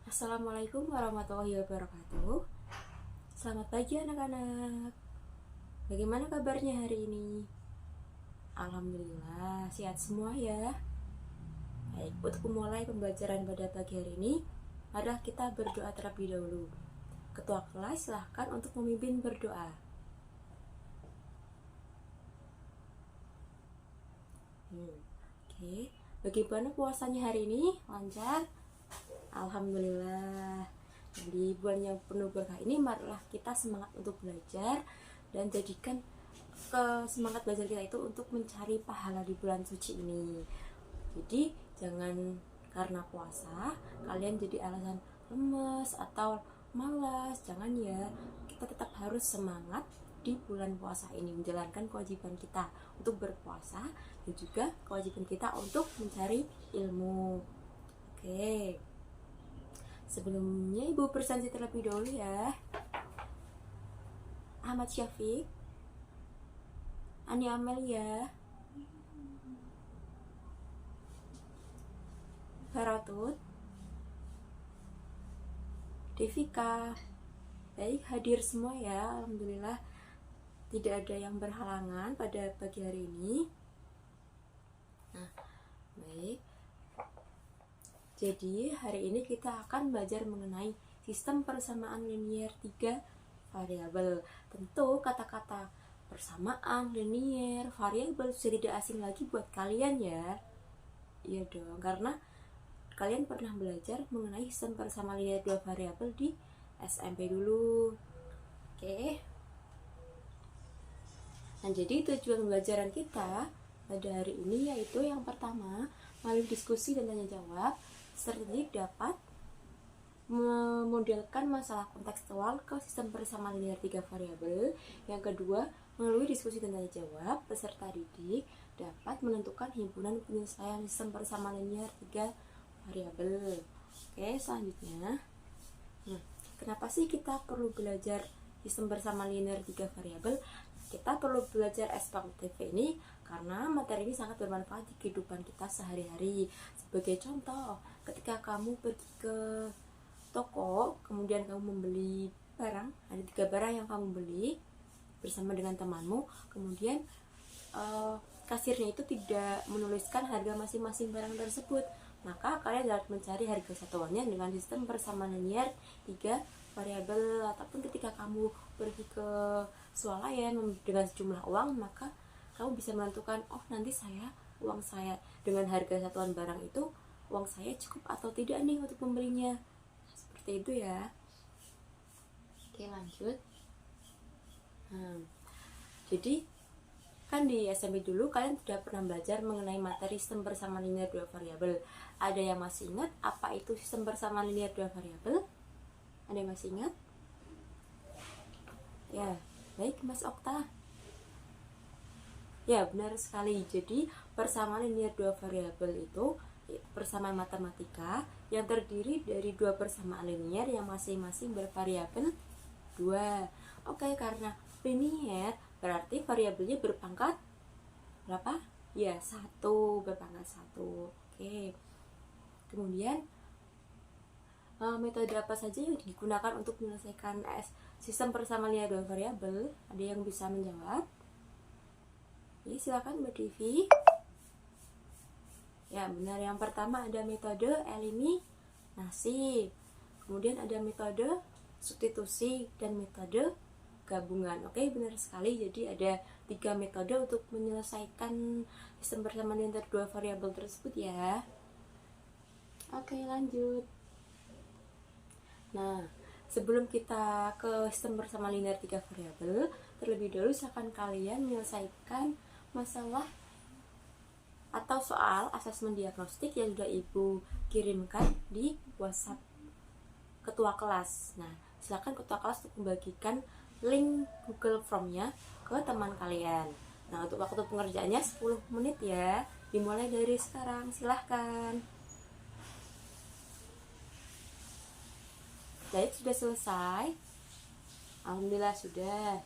Assalamualaikum warahmatullahi wabarakatuh. Selamat pagi anak-anak. Bagaimana kabarnya hari ini? Alhamdulillah sehat semua ya. Baik, untuk memulai pembelajaran pada pagi hari ini, marilah kita berdoa terlebih dahulu. Ketua kelas silahkan untuk memimpin berdoa. Oke, bagaimana puasanya hari ini? Lancar? Alhamdulillah. Di bulan yang penuh berkah ini, marilah kita semangat untuk belajar dan jadikan semangat belajar kita itu untuk mencari pahala di bulan suci ini. Jadi jangan karena puasa kalian jadi alasan lemes atau malas. Jangan ya, kita tetap harus semangat di bulan puasa ini menjalankan kewajiban kita untuk berpuasa dan juga kewajiban kita untuk mencari ilmu. Oke, sebelumnya Ibu presentasi terlebih dahulu ya. Ahmad Syafiq, Ani Amelia, Faratut, Devika. Baik, hadir semua ya. Alhamdulillah tidak ada yang berhalangan pada pagi hari ini. Nah, baik. Jadi hari ini kita akan belajar mengenai sistem persamaan linier 3 variabel. Tentu kata-kata persamaan, linier, variabel sudah tidak asing lagi buat kalian ya. Iya dong, karena kalian pernah belajar mengenai sistem persamaan linier 2 variabel di SMP dulu. Oke. Nah, jadi tujuan pembelajaran kita pada hari ini yaitu yang pertama, melalui diskusi dan tanya jawab, strategi dapat memodelkan masalah kontekstual ke sistem persamaan linier 3 variabel. Yang kedua, melalui diskusi dan tanya jawab, peserta didik dapat menentukan himpunan penyelesaian sistem persamaan linier 3 variabel. Oke, selanjutnya. Kenapa sih kita perlu belajar sistem persamaan linier 3 variabel? Kita perlu belajar SPKTV ini karena materi ini sangat bermanfaat di kehidupan kita sehari-hari. Sebagai contoh, ketika kamu pergi ke toko, kemudian kamu membeli barang, ada 3 barang yang kamu beli bersama dengan temanmu, kemudian kasirnya itu tidak menuliskan harga masing-masing barang tersebut, maka kalian dapat mencari harga satuannya dengan sistem persamaan linier 3 variabel. Ataupun ketika kamu pergi ke swalayan dengan sejumlah uang, maka kamu bisa menentukan, oh nanti uang saya dengan harga satuan barang itu, uang saya cukup atau tidak nih untuk membelinya. Seperti itu ya. Oke, lanjut. Jadi kan di SMP dulu kalian sudah pernah belajar mengenai materi sistem persamaan linier 2 variabel. Ada yang masih ingat apa itu sistem persamaan linier 2 variabel? Ada yang masih ingat? Ya, baik Mas Okta. Ya, benar sekali. Jadi persamaan linier 2 variabel itu persamaan matematika yang terdiri dari 2 persamaan linier yang masing-masing bervariabel 2. Oke, karena linier berarti variabelnya berpangkat berapa? Ya, 1, berpangkat 1. Oke. Kemudian metode apa saja yang digunakan untuk menyelesaikan sistem persamaan linier 2 variabel? Ada yang bisa menjawab? Ya, silakan Mbak Devi. Ya, benar. Yang pertama ada metode eliminasi. Kemudian ada metode substitusi dan metode gabungan. Oke, benar sekali. Jadi ada 3 metode untuk menyelesaikan sistem persamaan linier 2 variabel tersebut ya. Oke, lanjut. Nah, sebelum kita ke sistem persamaan linier 3 variabel, terlebih dahulu silakan kalian menyelesaikan masalah atau soal asesmen diagnostik yang sudah Ibu kirimkan di WhatsApp ketua kelas. Nah, silakan ketua kelas untuk membagikan link Google Form-nya ke teman kalian. Nah, untuk waktu pengerjaannya 10 menit ya. Dimulai dari sekarang, silahkan. Baik, sudah selesai? Alhamdulillah sudah.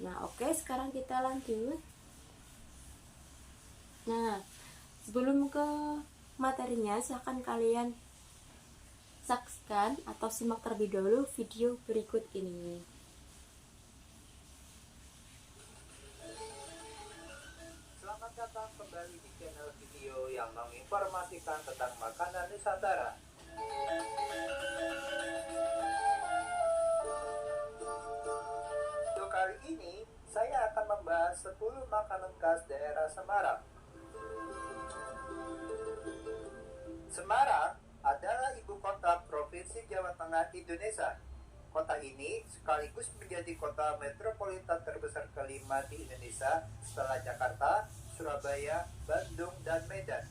Nah, oke, sekarang kita lanjut. Nah, sebelum ke materinya, silahkan kalian Saksikan atau simak terlebih dahulu video berikut ini. Selamat datang kembali di channel video yang menginformasikan tentang makanan Nusantara. Untuk kali ini, saya akan membahas 10 makanan khas daerah Semarang. Semarang adalah ibu kota Provinsi Jawa Tengah Indonesia. Kota ini sekaligus menjadi kota metropolitan terbesar kelima di Indonesia setelah Jakarta, Surabaya, Bandung, dan Medan.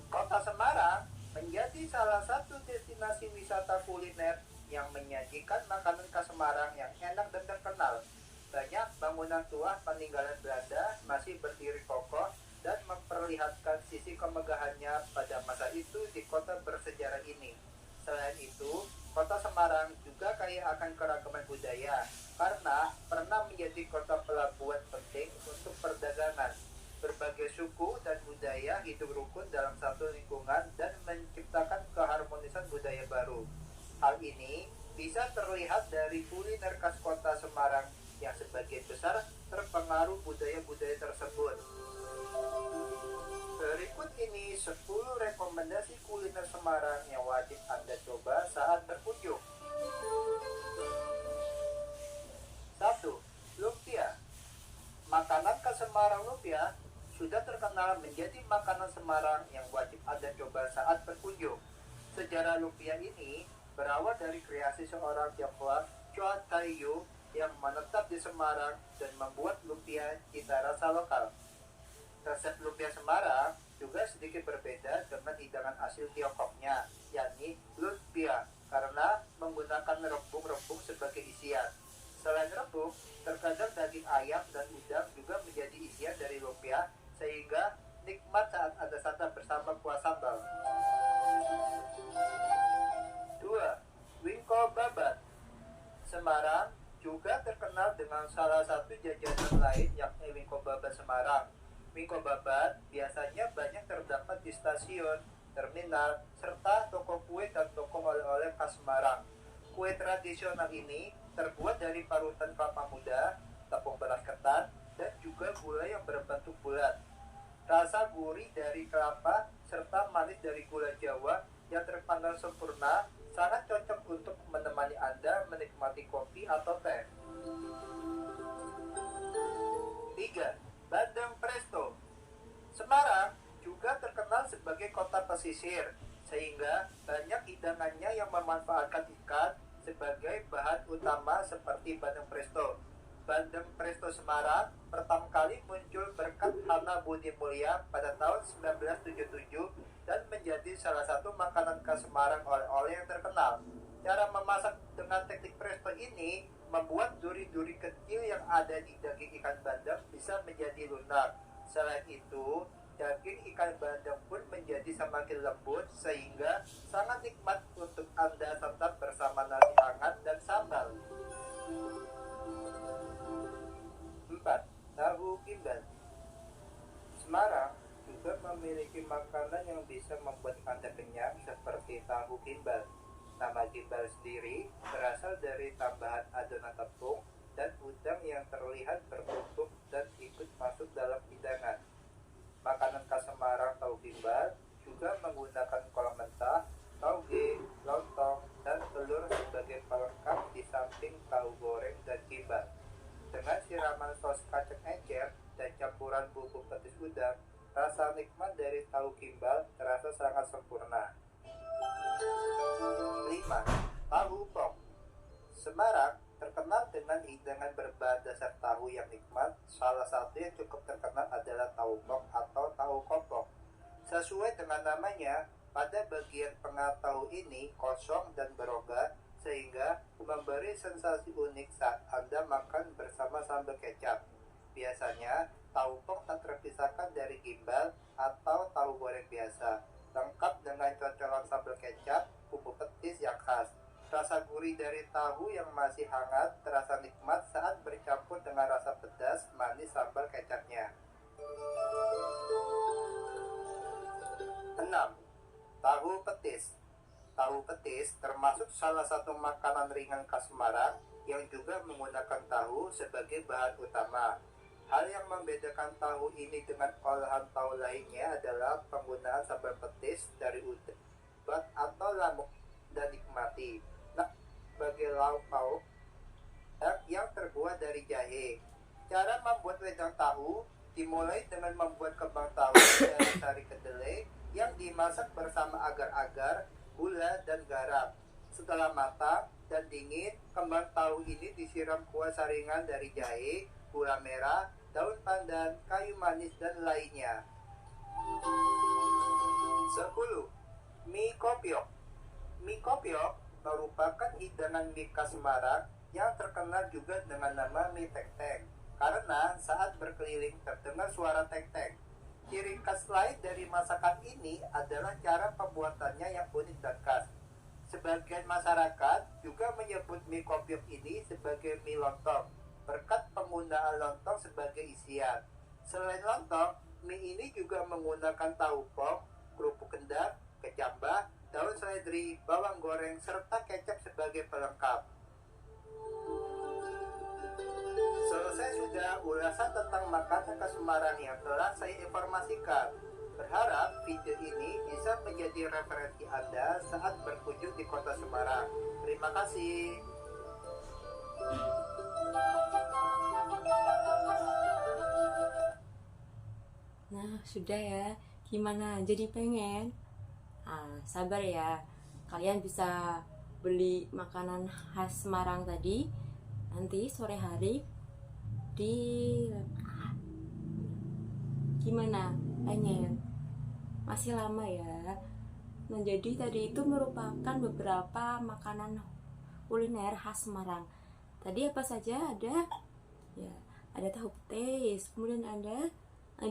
Kota Semarang menjadi salah satu destinasi wisata kuliner yang menyajikan makanan khas Semarang yang enak dan terkenal. Banyak bangunan tua peninggalan Belanda masih berdiri kokoh dan memperlihatkan sisi kemegahannya pada masa itu di kota bersejarah ini. Selain itu, kota Semarang juga kaya akan keragaman budaya karena pernah menjadi kota pelabuhan penting untuk perdagangan. Berbagai suku dan budaya hidup rukun dalam satu lingkungan dan menciptakan keharmonisan budaya baru. Hal ini bisa terlihat dari kuliner khas kota Semarang yang sebagian besar terpengaruh budaya-budaya tersebut. Berikut ini 10 rekomendasi kuliner Semarang yang wajib Anda coba saat berkunjung. 1. Lumpia. Makanan khas Semarang lumpia sudah terkenal menjadi makanan Semarang yang wajib Anda coba saat berkunjung. Sejarah lumpia ini berawal dari kreasi seorang Tionghoa, Chua Taiyu, yang menetap di Semarang dan membuat lumpia cita rasa lokal. Resep lumpia Semarang juga sedikit berbeda dengan hidangan asli Tiongkoknya, yakni lumpia, karena menggunakan rebung-rebung sebagai isian. Selain rebung, terkadang daging ayam dan udang juga menjadi isian dari lumpia, sehingga nikmat saat Anda santap bersama kuah sambal. 2. Wingko Babat. Semarang juga terkenal dengan salah satu jajanan lain, yakni Wingko Babat Semarang. Wingko Babat biasanya banyak terdapat di stasiun, terminal, serta toko kue dan toko oleh-oleh khas Semarang. Kue tradisional ini terbuat dari parutan kelapa muda, tepung beras ketan, dan juga gula yang berbentuk bulat. Rasa gurih dari kelapa serta manis dari gula Jawa yang terpanggang sempurna sangat cocok untuk menemani Anda menikmati kopi atau teh. 3. Bandeng Presto. Semarang juga terkenal sebagai kota pesisir, sehingga banyak hidangannya yang memanfaatkan ikan sebagai bahan utama seperti bandeng presto. Bandeng presto Semarang pertama kali muncul berkat Hana Budi Mulya pada tahun 1977 dan menjadi salah satu makanan khas Semarang oleh-oleh yang terkenal. Cara memasak dengan teknik presto ini membuat duri-duri kecil yang ada di daging ikan bandeng bisa menjadi lunak. Selain itu, daging ikan bandeng pun menjadi semakin lembut sehingga sangat nikmat untuk Anda santap bersama nasi hangat dan sambal. 4. Tahu gimbal. Semarang juga memiliki makanan yang bisa membuat Anda kenyang seperti tahu gimbal. Nama gimbal sendiri berasal dari tambahan adonan tepung dan udang yang terlihat bertumpuk dan ikut masuk dalam hidangan. Makanan khas Semarang tahu gimbal juga menggunakan kolak mentah, tauge, lontong, dan telur sebagai pelengkap di samping tahu goreng dan gimbal. Dengan siraman sos kacang encer dan campuran bumbu petis udang, rasa nikmat dari tahu gimbal terasa sangat sempurna. 5. Tahu pok. Semarang terkenal dengan hidangan berbahan dasar tahu yang nikmat. Salah satu yang cukup terkenal adalah tahu pok atau tahu kopok. Sesuai dengan namanya, pada bagian tengah tahu ini kosong dan berongga, sehingga memberi sensasi unik saat Anda makan bersama sambal kecap. Biasanya, tahu pok tak terpisahkan dari gimbal atau tahu goreng biasa, lengkap dengan cocolan sambal kecap, bumbu petis yang khas. Rasa gurih dari tahu yang masih hangat terasa nikmat saat bercampur dengan rasa pedas manis sambal kecapnya. 6. Tahu petis. Tahu petis termasuk salah satu makanan ringan khas Semarang yang juga menggunakan tahu sebagai bahan utama. Hal yang membedakan tahu ini dengan olahan tahu lainnya adalah penggunaan sambal petis dari ubat atau lamuk dan nikmati. Nah, sebagai lauk pauk yang terbuat dari jahe. Cara membuat wedang tahu dimulai dengan membuat kembang tahu dari sari kedelai yang dimasak bersama agar-agar, gula, dan garam. Setelah matang dan dingin, kembang tahu ini disiram kuah saringan dari jahe, gula merah, daun pandan, kayu manis, dan lainnya. 10. Mie kopiok. Mie kopiok merupakan hidangan mie khas Semarang yang terkenal juga dengan nama mie tek-tek. Karena saat berkeliling terdengar suara tek-tek. Ciri khas lain dari masakan ini adalah cara pembuatannya yang unik dan khas. Sebagian masyarakat juga menyebut mie kopiok ini sebagai mie lontong, berkat penggunaan lontong sebagai isian. Selain lontong, mie ini juga menggunakan tahu pong, kerupuk kendang, kecambah, daun seledri, bawang goreng, serta kecap sebagai pelengkap. Selesai sudah ulasan tentang makanan khas Semarang yang telah saya informasikan. Berharap video ini bisa menjadi referensi Anda saat berkunjung di kota Semarang. Terima kasih. Nah, sudah ya. Gimana? Jadi pengen? Sabar ya. Kalian bisa beli makanan khas Semarang tadi nanti sore hari di gimana? Pengen? Masih lama ya. Nah, jadi tadi itu merupakan beberapa makanan kuliner khas Semarang. Tadi apa saja ada? Ya, ada tahu petis, kemudian ada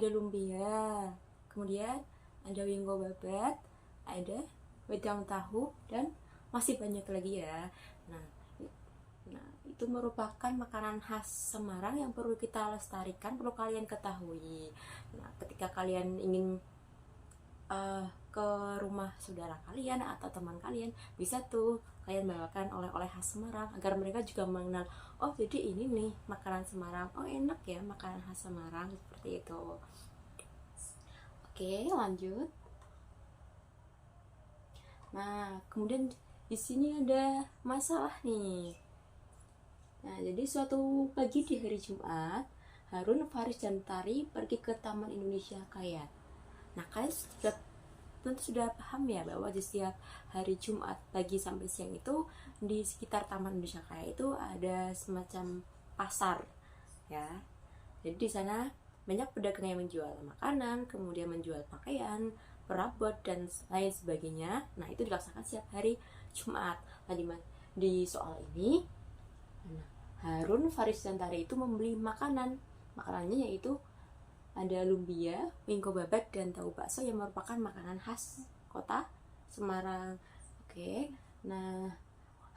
lumpia, kemudian ada wingko babat, ada wedang tahu, dan masih banyak lagi ya. Nah, itu merupakan makanan khas Semarang yang perlu kita lestarikan, perlu kalian ketahui. Nah, ketika kalian ingin ke rumah saudara kalian atau teman kalian, bisa tuh kalian bawakan oleh-oleh khas Semarang agar mereka juga mengenal, oh jadi ini nih makanan Semarang, oh enak ya makanan khas Semarang, seperti itu. Oke, lanjut. Nah, kemudian di sini ada masalah nih. Nah, jadi suatu pagi di hari Jumat, Harun, Faris, dan Tari pergi ke Taman Indonesia Kaya. Nah, kalian tentu sudah paham ya bahwa di setiap hari Jumat pagi sampai siang itu di sekitar Taman Indonesia Kaya itu ada semacam pasar ya. Jadi di sana banyak pedagang yang menjual makanan, kemudian menjual pakaian, perabot, dan lain sebagainya. Nah, itu dilaksanakan setiap hari Jumat. Nah, di soal ini Harun, Faris, dan Tari itu membeli makanan. Makanannya yaitu ada lumpia, wingko babat, dan tahu bakso yang merupakan makanan khas kota Semarang. Oke, nah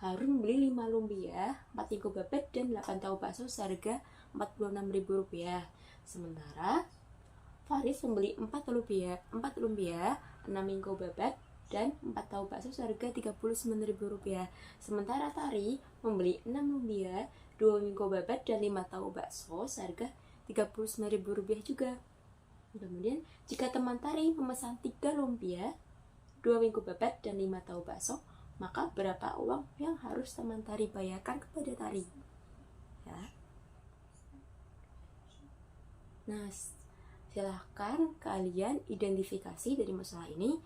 Harun membeli 5 lumpia, 4 wingko babat, dan 8 tahu bakso seharga Rp46.000. Sementara Faris membeli 4 lumpia, 6 wingko babat, dan 4 tahu bakso seharga Rp39.000. Sementara Tari membeli 6 lumpia, 2 wingko babat, dan 5 tahu bakso seharga Rp39.000 juga. Kemudian jika teman Tari memesan 3 lumpia, 2 wingko babat, dan 5 tahu bakso, maka berapa uang yang harus teman Tari bayarkan kepada Tari? Ya. Nah, silahkan kalian identifikasi dari masalah ini,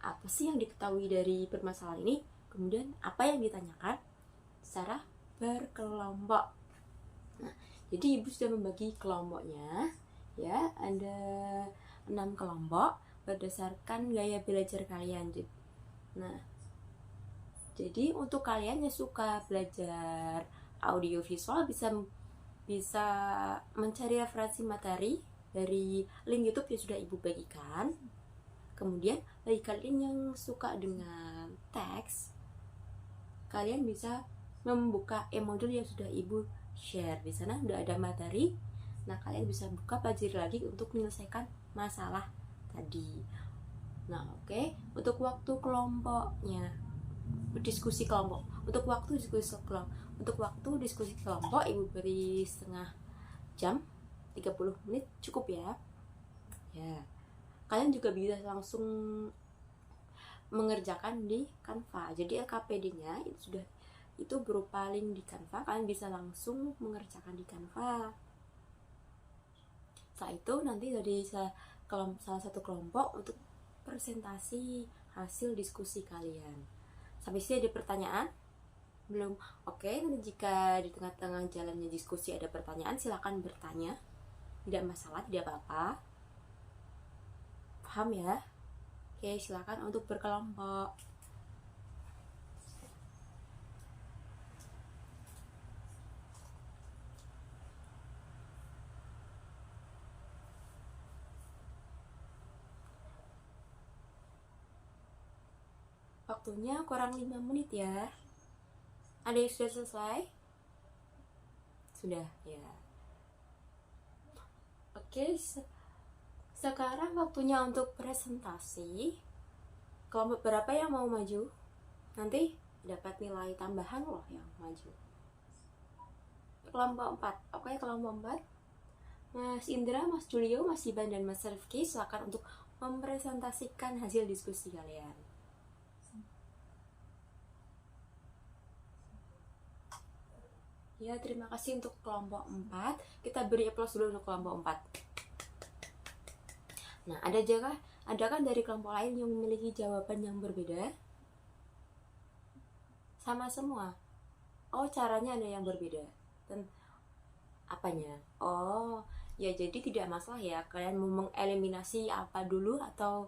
apa sih yang diketahui dari permasalahan ini, kemudian apa yang ditanyakan secara berkelompok. Nah, jadi ibu sudah membagi kelompoknya ya, ada 6 kelompok berdasarkan gaya belajar kalian. Nah, jadi untuk kalian yang suka belajar audiovisual bisa mencari referensi materi dari link YouTube yang sudah ibu bagikan. Kemudian bagi kalian yang suka dengan teks, kalian bisa membuka e-modul yang sudah ibu share. Di sana udah ada materi. Nah, kalian bisa buka pelajari lagi untuk menyelesaikan masalah tadi. Nah, oke. Untuk waktu kelompoknya, diskusi kelompok. Untuk waktu diskusi kelompok Ibu beri setengah jam, 30 menit cukup ya. Ya. Kalian juga bisa langsung mengerjakan di Canva. Jadi LKPD-nya itu berupa link di Canva. Kalian bisa langsung mengerjakan di Canva. Setelah itu nanti dari salah satu kelompok untuk presentasi hasil diskusi kalian. Sampai sini ada pertanyaan? Belum? Oke, nanti jika di tengah-tengah jalannya diskusi ada pertanyaan, silakan bertanya. Tidak masalah, tidak apa-apa. Paham ya? Oke, silakan untuk berkelompok. Waktunya kurang 5 menit ya. Ada yang sudah selesai? Sudah, ya. Oke, sekarang waktunya untuk presentasi. Kelompok berapa yang mau maju? Nanti dapat nilai tambahan loh yang maju. Kelompok 4. Oke, kelompok 4. Mas Indra, Mas Julio, Mas Iban, dan Mas Rifki silakan untuk mempresentasikan hasil diskusi kalian. Ya, terima kasih untuk kelompok 4. Kita beri aplaus dulu untuk kelompok 4. Nah, adakah dari kelompok lain yang memiliki jawaban yang berbeda? Sama semua? Oh, caranya ada yang berbeda. Dan apanya? Oh, ya jadi tidak masalah ya. Kalian mau mengeliminasi apa dulu atau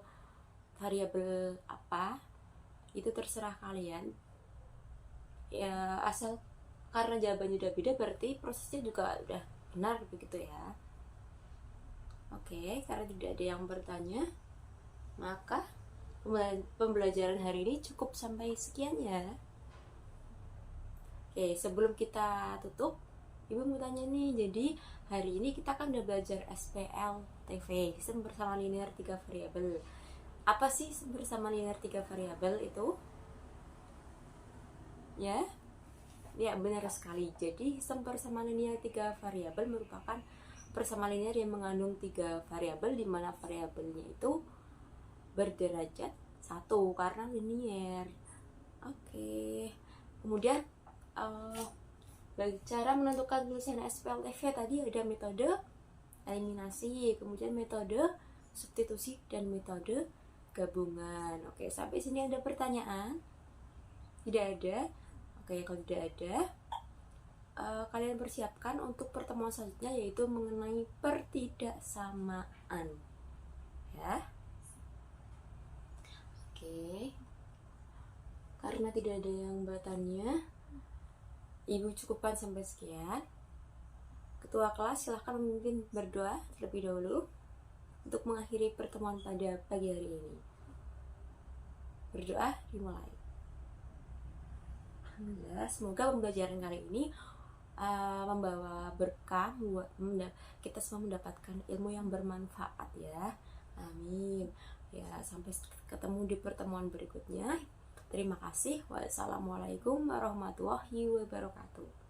variabel apa, itu terserah kalian. Ya, asal karena jawabannya udah beda berarti prosesnya juga udah benar begitu ya. Oke, karena tidak ada yang bertanya, maka pembelajaran hari ini cukup sampai sekian ya. Oke, sebelum kita tutup, Ibu mau tanya nih, jadi hari ini kita kan udah belajar SPL TV, sistem bersama linear 3 variabel. Apa sih sistem bersama linear 3 variabel itu? Ya, benar sekali. Jadi sistem persamaan linear 3 variabel merupakan persamaan linear yang mengandung 3 variabel, di mana variabelnya itu berderajat 1 karena linear. Oke. Kemudian bagi cara menentukan tulisan SPLTV tadi ada metode eliminasi, kemudian metode substitusi, dan metode gabungan. Oke, sampai sini ada pertanyaan? Tidak ada? Oke, kalau tidak ada, kalian persiapkan untuk pertemuan selanjutnya, yaitu mengenai pertidaksamaan ya. Oke, karena tidak ada yang bertanya, Ibu cukupkan sampai sekian. Ketua kelas silahkan memimpin berdoa terlebih dahulu untuk mengakhiri pertemuan pada pagi hari ini. Berdoa dimulai. Alhamdulillah, semoga pembelajaran kali ini membawa berkah, kita semua mendapatkan ilmu yang bermanfaat ya. Amin. Ya, sampai ketemu di pertemuan berikutnya. Terima kasih. Wassalamualaikum warahmatullahi wabarakatuh.